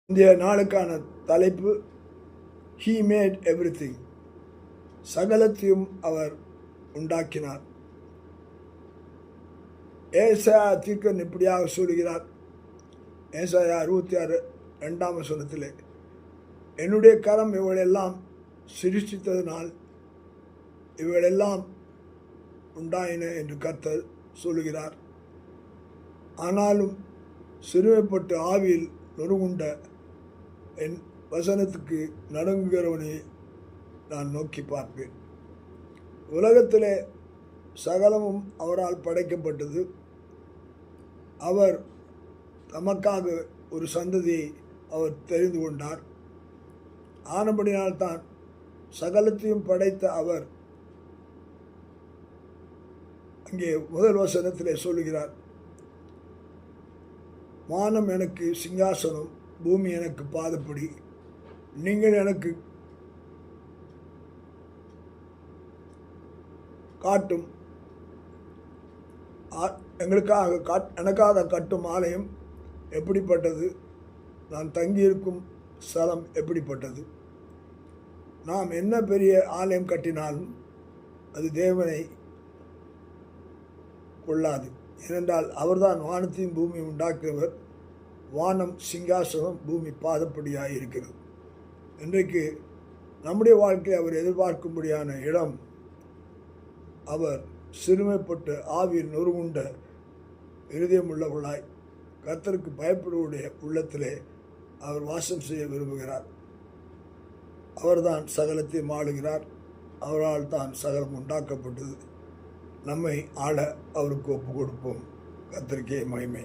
இந்திய நாளுக்கான தலைப்பு ஹீ மேட் எவ்ரிதிங். சகலத்தையும் அவர் உண்டாக்கினார். ஏசாயா தீர்க்கன் இப்படியாக சொல்கிறார். ஏசாயா 66 வசனத்திலே, என்னுடைய கரம் இவளெல்லாம் சிருஷ்டித்ததினால் இவளெல்லாம் உண்டாயின என்று கர்த்தர் சொல்லுகிறார். ஆனாலும் சிறுமைப்பட்டு ஆவியில் நொறுங்குண்ட என் வசனத்துக்கு நடுங்குகிறவனை நான் நோக்கி பார்ப்பேன். உலகத்திலே சகலமும் அவரால் படைக்கப்பட்டது. அவர் தமக்காக ஒரு சந்ததியை அவர் தெரிந்து கொண்டார். ஆனபடினால்தான் சகலத்தையும் படைத்த அவர் அங்கே முதல் வசனத்திலே சொல்லுகிறார், வானம் எனக்கு சிங்காசனம், பூமி எனக்கு பாதப்படி, நீங்கள் எனக்கு காட்டும் எனக்காக கட்டும் ஆலயம் எப்படிப்பட்டது, நான் தங்கியிருக்கும் ஸ்தலம் எப்படிப்பட்டது. நாம் என்ன பெரிய ஆலயம் கட்டினாலும் அது தேவனை கொள்ளாது. ஏனென்றால் அவர்தான் வானத்தையும் பூமியும் உண்டாக்குறவர். வானம் சிங்காசனம், பூமி பாதப்படியாக இருக்கிறது. இன்றைக்கு நம்முடைய வாழ்க்கையை அவர் எதிர்பார்க்கும்படியான இடம், அவர் சிறுமைப்பட்டு ஆவியில் நொறுங்குண்ட இருதயம் உள்ளவர்களாய் கர்த்தருக்கு பயப்படுவடைய உள்ளத்திலே அவர் வாசம் செய்ய விரும்புகிறார். அவர்தான் சகலத்தையும் ஆளுகிறார். அவரால் தான் சகலம் உண்டாக்கப்பட்டது. நம்மை ஆள அவருக்கு ஒப்பு கொடுப்போம். கர்த்தருக்கே மகிமை.